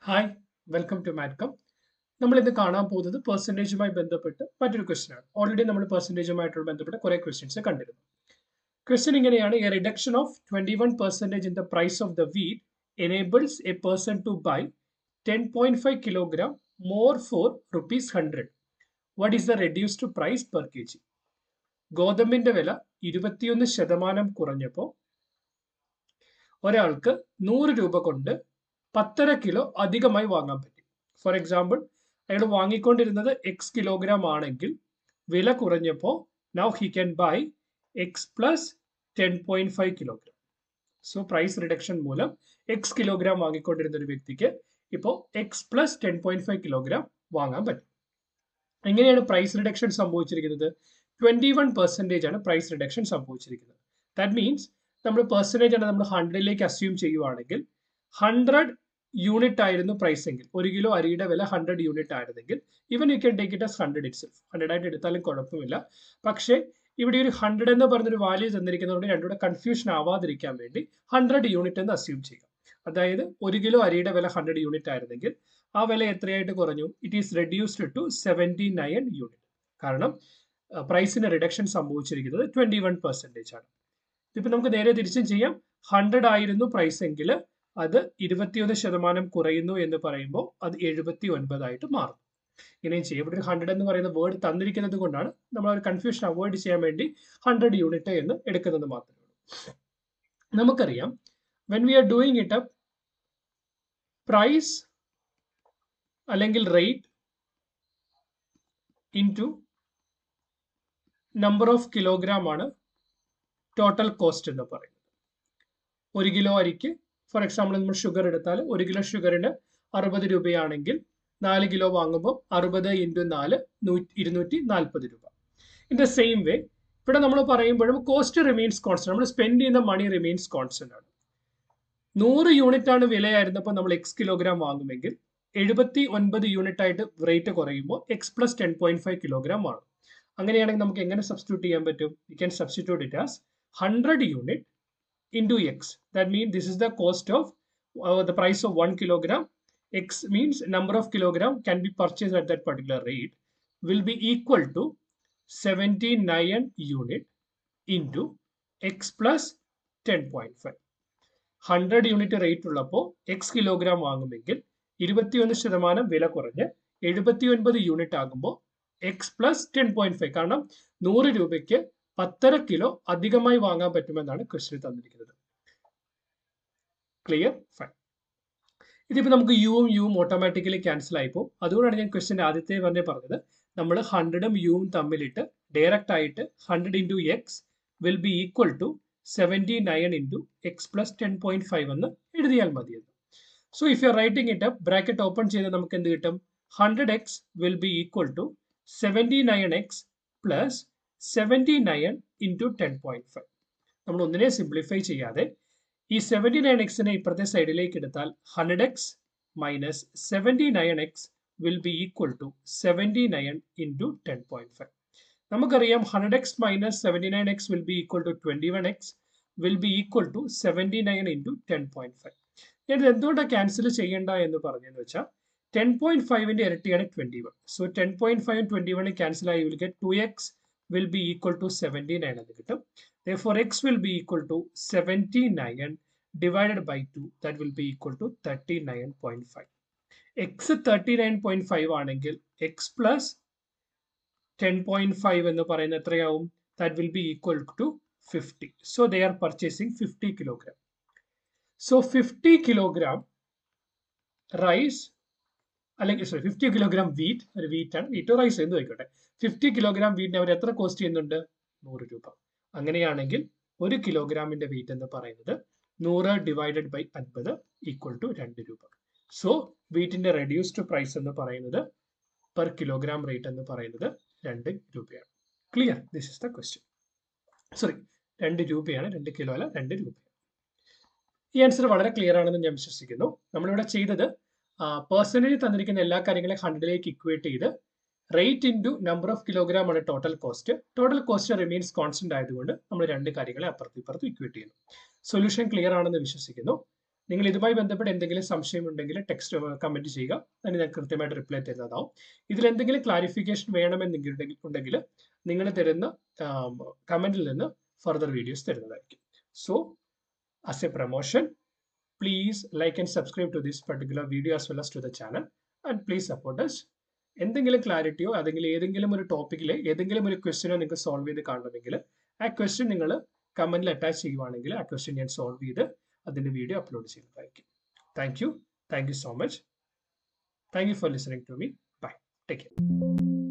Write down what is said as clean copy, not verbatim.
Hi welcome to മാറ്റ്കം. നമ്മൾ ഇന്ന് കാണാൻ പോകുന്നത് പെർസെൻറ്റേജുമായി ബന്ധപ്പെട്ട് മറ്റൊരു ക്വസ്റ്റ്യൻ ആണ്. ഓൾറെഡി നമ്മൾ പെർസെൻറ്റേജുമായിട്ടുള്ള ബന്ധപ്പെട്ട കുറെ ക്വസ്റ്റ്യൻസ് കണ്ടിരുന്നു. ക്വസ്റ്റ്യൻ ഇങ്ങനെയാണ്: a reduction of 21% in the price of the wheat enables a person to buy 10.5 kilogram more for ₹100. What is the reduced price per K G? ഗോതമ്പിന്റെ വില 21% കുറഞ്ഞപ്പോൾ ഒരാൾക്ക് 100 രൂപ കൊണ്ട് 10.5 കിലോ അധികമായി വാങ്ങാൻ പറ്റും. ഫോർ എക്സാമ്പിൾ, അയാൾ വാങ്ങിക്കൊണ്ടിരുന്നത് എക്സ് കിലോഗ്രാം ആണെങ്കിൽ വില കുറഞ്ഞപ്പോൾ now he can buy X plus 10.5 kilogram. So price reduction മൂലം എക്സ് കിലോഗ്രാം വാങ്ങിക്കൊണ്ടിരുന്ന ഒരു വ്യക്തിക്ക് ഇപ്പോൾ എക്സ് പ്ലസ് 10.5 കിലോഗ്രാം വാങ്ങാൻ പറ്റും. എങ്ങനെയാണ് പ്രൈസ് റിഡക്ഷൻ സംഭവിച്ചിരിക്കുന്നത്? 21% ആണ് പ്രൈസ് റിഡക്ഷൻ സംഭവിച്ചിരിക്കുന്നത്. ദാറ്റ് മീൻസ് നമ്മൾ പെർസെൻറ്റേജ് ആണ് നമ്മൾ 100ലേക്ക് അസ്യൂം ചെയ്യുവാണെങ്കിൽ 100 യൂണിറ്റ് ആയിരുന്നു പ്രൈസ് എങ്കിൽ, 1 കിലോ അരിയുടെ വില 100 യൂണിറ്റ് ആയിരുന്നെങ്കിൽ even you can take it as 100 it self, 100 ആയിട്ട് എടുത്താലും കുഴപ്പമില്ല. പക്ഷേ ഇവിടെ ഒരു 100 എന്ന് പറഞ്ഞൊരു വാല്യൂ തന്നിരിക്കുന്നതുകൊണ്ട് രണ്ടുകൂടെ കൺഫ്യൂഷൻ ആവാതിരിക്കാൻ വേണ്ടി 100 യൂണിറ്റ് എന്ന് അസ്യൂം ചെയ്യാം. അതായത് 1 കിലോ അരിയുടെ വില 100 യൂണിറ്റ് ആയിരുന്നെങ്കിൽ ആ വില എത്രയായിട്ട് കുറഞ്ഞു? It is reduced to 79 unit. കാരണം പ്രൈസിന് റിഡക്ഷൻ സംഭവിച്ചിരിക്കുന്നത് 21% ആണ്. ഇപ്പൊ നമുക്ക് നേരെ തിരിച്ചും ചെയ്യാം. 100 ആയിരുന്നു പ്രൈസ് എങ്കിൽ അത് 21% കുറയുന്നു എന്ന് പറയുമ്പോൾ അത് 79 ആയിട്ട് മാറും. ഇങ്ങനെയും ചെയ്യാം. ഇവിടെ ഒരു 100 എന്ന് പറയുന്ന വേർഡ് തന്നിരിക്കുന്നത് കൊണ്ടാണ് നമ്മൾ ഒരു കൺഫ്യൂഷൻ അവോയ്ഡ് ചെയ്യാൻ വേണ്ടി 100 യൂണിറ്റ് എന്ന് എടുക്കുന്നത് മാത്രമേ ഉള്ളൂ. നമുക്കറിയാം, when we are doing it up, price അല്ലെങ്കിൽ rate into number of kilogram ആണ് ടോട്ടൽ കോസ്റ്റ് എന്ന് പറയുന്നത്. 1 കിലോ അരിക്ക് ഫോർ എക്സാമ്പിൾ നമ്മൾ ഷുഗർ എടുത്താൽ 1 കിലോ ഷുഗറിന് 60 രൂപയാണെങ്കിൽ 4 കിലോ വാങ്ങുമ്പോൾ 60 × 4 240 രൂപ. ഇൻ ദ സെയിം വേ ഇവിടെ നമ്മൾ പറയുമ്പോഴും കോസ്റ്റ് റിമെയിൻസ് കോൺസ്റ്റന്റ്, നമ്മൾ സ്പെൻഡ് ചെയ്യുന്ന മണി റിമെയിൻസ് കോൺസ്റ്റന്റ് ആണ്. 100 യൂണിറ്റ് ആണ് വിലയായിരുന്നപ്പോൾ നമ്മൾ എക്സ് കിലോഗ്രാം വാങ്ങുമെങ്കിൽ 79 യൂണിറ്റ് ആയിട്ട് റേറ്റ് കുറയുമ്പോൾ എക്സ് പ്ലസ് 10.5 കിലോഗ്രാം ആണ്. അങ്ങനെയാണെങ്കിൽ നമുക്ക് എങ്ങനെ സബ്സ്റ്റിറ്റ്യൂട്ട് ചെയ്യാൻ പറ്റും? You can substitute it as 100 unit into x. That means this is the cost of the price of 1 kilogram. X means number of kilogram can be purchased at that particular rate will be equal to 79 unit into x plus 10.5. 100 unit rate ഉള്ളപ്പോൾ X kilogram വാങ്ങുമെങ്കിൽ 21% വില കുറഞ്ഞ് 79 unit ആകുമ്പോൾ X plus 10.5. കാരണം 100 രൂപയ്ക്ക് 10.5 kilo അധികമായി വാങ്ങാൻ പറ്റുമെന്നാണ് question തന്നിരിക്കുന്നത്. ക്ലിയർ? ഫൈൻ. ഇതിപ്പോൾ നമുക്ക് യുവും ഓട്ടോമാറ്റിക്കലി ക്യാൻസൽ ആയിപ്പോൾ, അതുകൊണ്ടാണ് ഞാൻ ക്വസ്റ്റ്യൻ ആദ്യത്തെ പറഞ്ഞത് നമ്മൾ 100ഉം യുവും തമ്മിലിട്ട് ഡയറക്റ്റ് ആയിട്ട് 100 into x will be equal to 79 into x plus 10.5 എന്ന് എഴുതിയാൽ മതിയെന്ന്. So if you are writing it up, bracket open ചെയ്ത് നമുക്ക് എന്ത് കിട്ടും? 100x will be equal to 79x plus 79 into 10.5. നമ്മൾ ഒന്നിനെ സിംപ്ലിഫൈ ചെയ്യാതെ ഈ 79x ഇപ്പുറത്തെ സൈഡിലേക്ക് എടുത്താൽ 100x minus 79x will be equal to 79 into 10.5. നമുക്കറിയാം 100x minus 79x will be equal to 21x will be equal to 79 into 10.5. ഞാൻ എന്തുകൊണ്ടാണ് ക്യാൻസൽ ചെയ്യേണ്ട എന്ന് പറഞ്ഞെന്ന് വെച്ചാൽ 10.5ന്റെ ഇരട്ടിയാണ് 21. സോ 10.5 21 ക്യാൻസൽ ആയി will get 2x will be equal to 79 എന്ന് കിട്ടും. Therefore, x will be equal to 79 divided by 2. That will be equal to 39.5. x 39.5 ആണെങ്കിൽ x plus 10.5 എന്ന് പറയുന്നത് എത്രയാവും? That will be equal to 50. So, they are purchasing 50 kilogram. So, 50 kilogram rice അല്ലെങ്കിൽ 50 kilogram wheat, ഒരു വീറ്റാണ്, veto rice എന്ന് ആയിക്കോട്ടെ, 50 kilogram വീറ്റിന് അവർ എത്ര cost ചെയ്യുന്നുണ്ട്? 100 രൂപ. അങ്ങനെയാണെങ്കിൽ 1 കിലോഗ്രാമിന്റെ വെയിറ്റ് എന്ന് പറയുന്നത് 100 ഡിവൈഡഡ് ബൈ 50 ഈക്വൽ ടു 2 രൂപ. സോ വീറ്റിന്റെ റെഡ്യൂസ്ഡ് പ്രൈസ് എന്ന് പറയുന്നത് പെർ കിലോഗ്രാം റേറ്റ് എന്ന് പറയുന്നത് 2 രൂപയാണ്. Clear? This is the question. Sorry, 2 രൂപയാണ്, 2 കിലോ അല്ല, 2 രൂപയാണ്. ഈ ആൻസർ വളരെ ക്ലിയർ ആണെന്ന് ഞാൻ വിശ്വസിക്കുന്നു. നമ്മളിവിടെ ചെയ്തത് പെർസെൻറ്റേജ് തന്നിരിക്കുന്ന എല്ലാ കാര്യങ്ങളെയും 100ലേക്ക് ഇക്വേറ്റ് ചെയ്ത് rate into number of kilogram ആണ് total cost. Total cost remains constant ആയതുകൊണ്ട് നമ്മൾ രണ്ട് കാര്യങ്ങളെ അപ്പുറത്തും ഇപ്പുറത്തും ഇക്വേറ്റ് ചെയ്യുന്നു. സൊല്യൂഷൻ ക്ലിയർ ആണെന്ന് വിശ്വസിക്കുന്നു. നിങ്ങൾ ഇതുമായി ബന്ധപ്പെട്ട് എന്തെങ്കിലും സംശയം ഉണ്ടെങ്കിൽ ടെക്സ്റ്റ് കമന്റ് ചെയ്യുക, അതിന് ഞാൻ കൃത്യമായിട്ട് റിപ്ലൈ തരുന്നതാവും. ഇതിൽ എന്തെങ്കിലും ക്ലാരിഫിക്കേഷൻ വേണമെന്നുണ്ടെങ്കിൽ നിങ്ങൾ തരുന്ന കമന്റിൽ നിന്ന് ഫർദർ വീഡിയോസ് തരുന്നതായിരിക്കും. So as a promotion, please like and subscribe to this particular video as well as to the channel, and please support us. എന്തെങ്കിലും ക്ലാരിറ്റിയോ അല്ലെങ്കിൽ ഏതെങ്കിലും ഒരു ടോപ്പിക്കിലെ ഏതെങ്കിലും ഒരു ക്വസ്റ്റ്യനോ നിങ്ങൾക്ക് സോൾവ് ചെയ്ത് കാണണമെങ്കിൽ ആ ക്വസ്റ്റ്യൻ നിങ്ങൾ കമന്റിൽ അറ്റാച്ച് ചെയ്യുവാണെങ്കിൽ ആ ക്വസ്റ്റ്യൻ ഞാൻ സോൾവ് ചെയ്ത് അതിന്റെ വീഡിയോ അപ്ലോഡ് ചെയ്യുന്നതായിരിക്കും. Thank you so much. Thank you for listening to me. Bye. Take care.